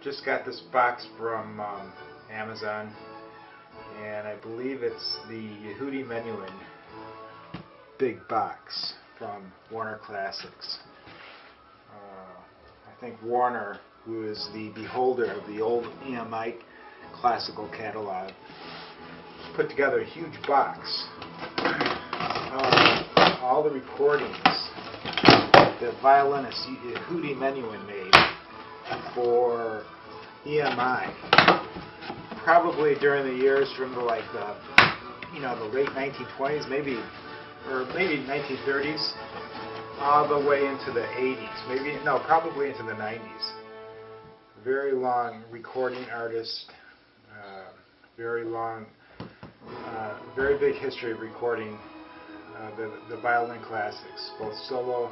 Just got this box from Amazon, and I believe it's the Yehudi Menuhin big box from Warner Classics. I think Warner, who is the beholder of the old EMI classical catalog, put together a huge box of all the recordings that violinist Yehudi Menuhin made for EMI, probably during the years from the late 1920s, maybe 1930s, all the way into the 80s, probably into the 90s. Very long recording artist, very big history of recording the violin classics, both solo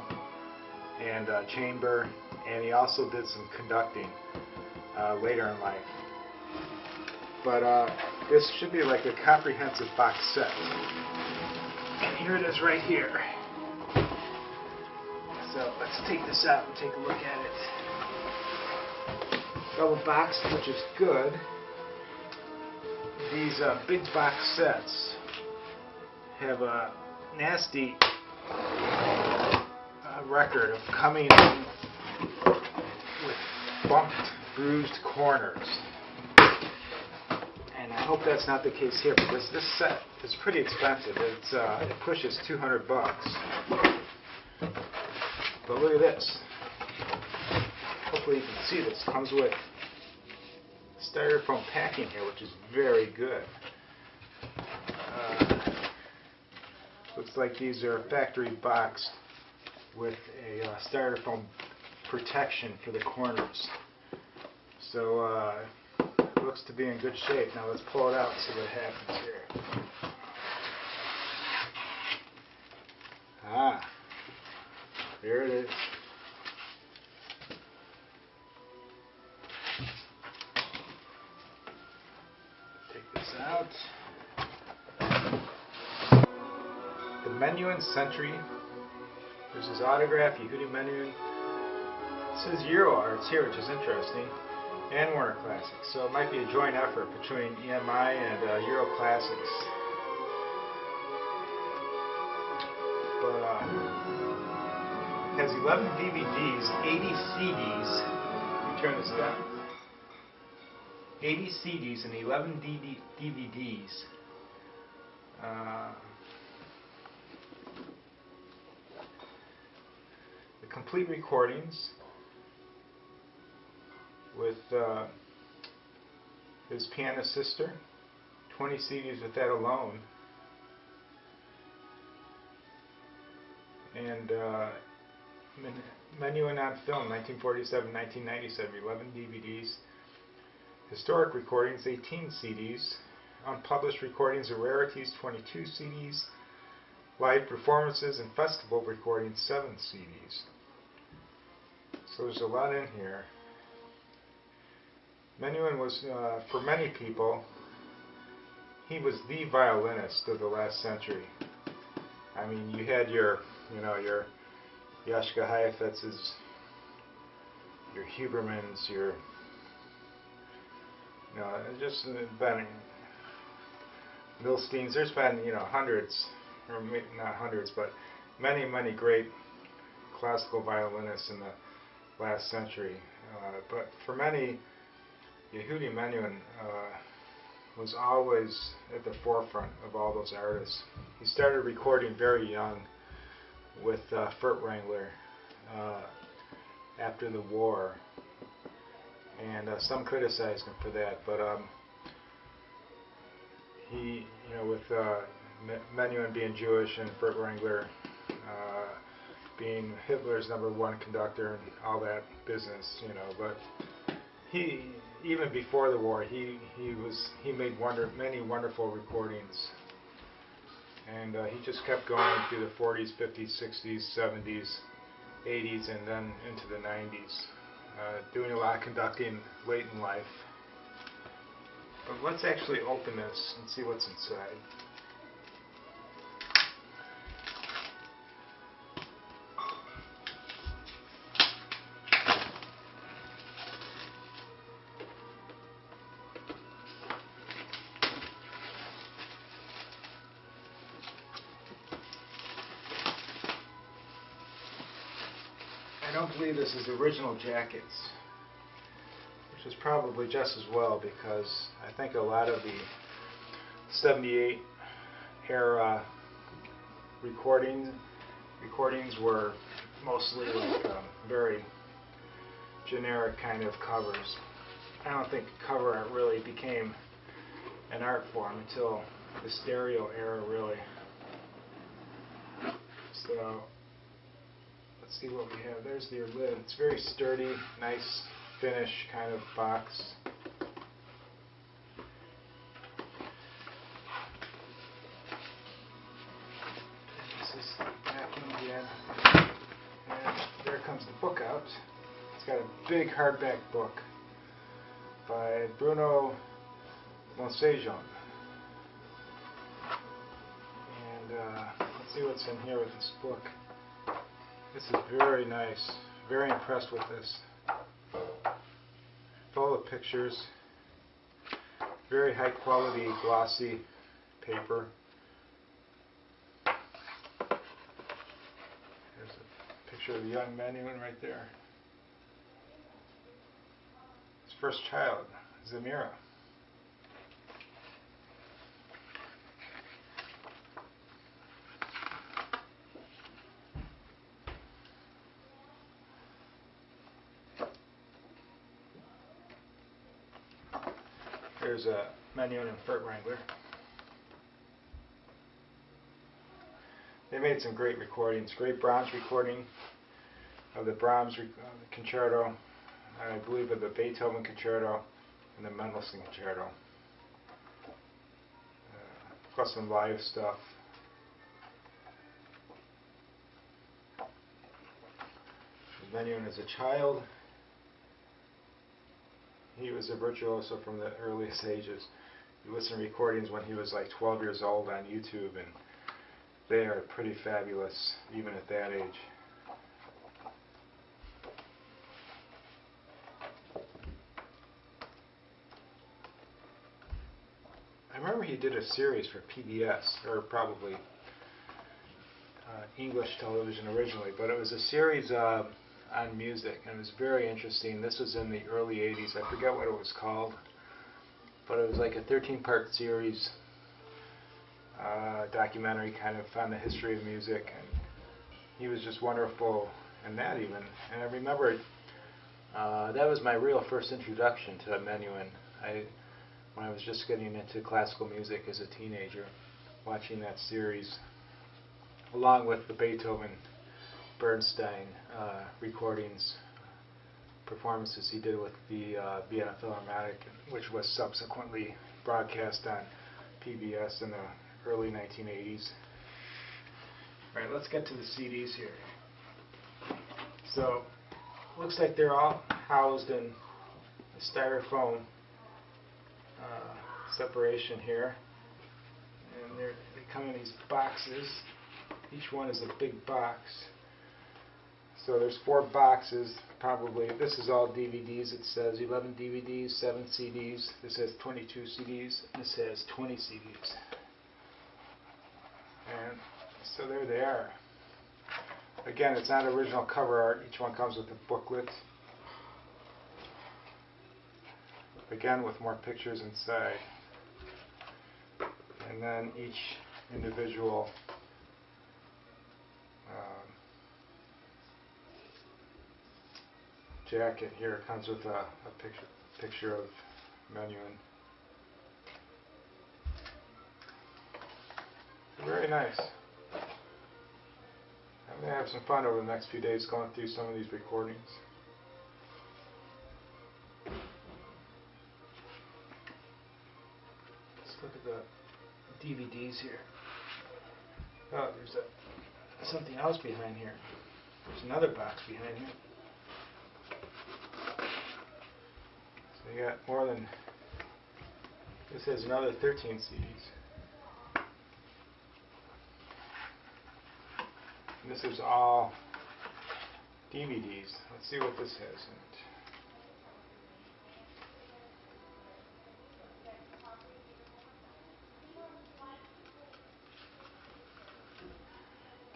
and chamber, and he also did some conducting later in life. But this should be like a comprehensive box set. And here it is right here. So let's take this out and take a look at it. Double box, which is good. These big box sets have a nasty record of coming in with bumped, bruised corners. And I hope that's not the case here, because this set is pretty expensive. It pushes $200. But look at this. Hopefully you can see this. It comes with styrofoam packing here, which is very good. Looks like these are factory boxed with a styrofoam protection for the corners. So it looks to be in good shape. Now let's pull it out and see what happens here. There it is. Take this out. The Menuhin Century. There's his autograph, Yehudi Menuhin. It says Euro Arts here, which is interesting, and Warner Classics. So it might be a joint effort between EMI and Euro Classics. But it has 11 DVDs, 80 CDs. Let me turn this down. 80 CDs and 11 DVDs. The complete recordings with his piano sister. 20 CDs with that alone. And Menuhin on film, 1947, 1997, 11 DVDs. Historic recordings, 18 CDs. Unpublished recordings of rarities, 22 CDs. Live performances and festival recordings, 7 CDs. So there's a lot in here. Menuhin was, for many people, he was the violinist of the last century. I mean, you had your Joschka Heifetz's, your Hubermans, your, just been Milstein's. There's been, hundreds, or not hundreds, but many great classical violinists in the last century. But for many, Yehudi Menuhin was always at the forefront of all those artists. He started recording very young with Furtwängler after the war, and some criticized him for that. But he, with Menuhin being Jewish and Furtwängler being Hitler's #1 conductor and all that business, but he, even before the war, he made many wonderful recordings, and he just kept going through the 40s, 50s, 60s, 70s, 80s, and then into the 90s, doing a lot of conducting late in life. But let's actually open this and see what's inside. don't believe this is original jackets, which is probably just as well, because I think a lot of the 78 era recordings were mostly like very generic kind of covers. I don't think cover art really became an art form until the stereo era, really. So let's see what we have. There's the lid. It's very sturdy, nice finish kind of box. This is the back one again. And there comes the book out. It's got a big hardback book by Bruno Monsejon. And let's see what's in here with this book. This is very nice. Very impressed with this. Full of pictures. Very high quality glossy paper. There's a picture of the young Menuhin right there. His first child, Zamira. Here's a Menuhin and Furt Wrangler. They made some great recordings. Great Brahms recording of the Brahms concerto, I believe of the Beethoven concerto, and the Mendelssohn concerto. Plus some live stuff. Menuhin as a child. He was a virtuoso from the earliest ages. You listen to recordings when he was like 12 years old on YouTube, and they are pretty fabulous, even at that age. I remember he did a series for PBS, or probably English television originally, but it was a series on music, and it was very interesting. This was in the early 80s. I forget what it was called, but it was like a 13-part series, documentary kind of on the history of music, and he was just wonderful in that even. And I remember that was my real first introduction to Menuhin. When I was just getting into classical music as a teenager, watching that series, along with the Beethoven, Bernstein recordings, performances he did with the Vienna Philharmonic, which was subsequently broadcast on PBS in the early 1980s. Alright, let's get to the CDs here. So, looks like they're all housed in a styrofoam separation here. And they come in these boxes. Each one is a big box. So there's 4 boxes, probably. This is all DVDs. It says 11 DVDs, 7 CDs. This has 22 CDs. This has 20 CDs. And so there they are. Again, it's not original cover art. Each one comes with a booklet. Again, with more pictures inside. And then each individual jacket here comes with a picture of Menuhin. Very nice. I'm going to have some fun over the next few days going through some of these recordings. Let's look at the DVDs here. Oh, there's something else behind here. There's another box behind here. So you got more than, this has another 13 CDs. And this is all DVDs. Let's see what this has in it.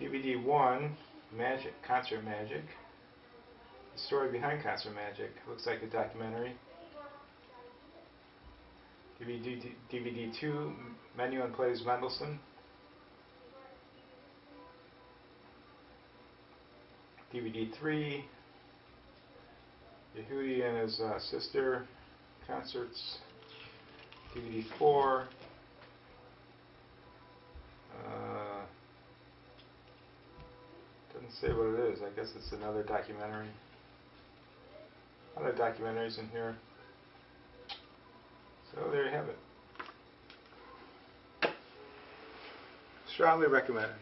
DVD 1, Magic, Concert Magic. Story Behind Concert Magic. Looks like a documentary. DVD 2, Menuhin Plays Mendelssohn. DVD 3, Yehudi and his sister concerts. DVD 4, doesn't say what it is. I guess it's another documentary. Other documentaries in here. So there you have it. Strongly recommended.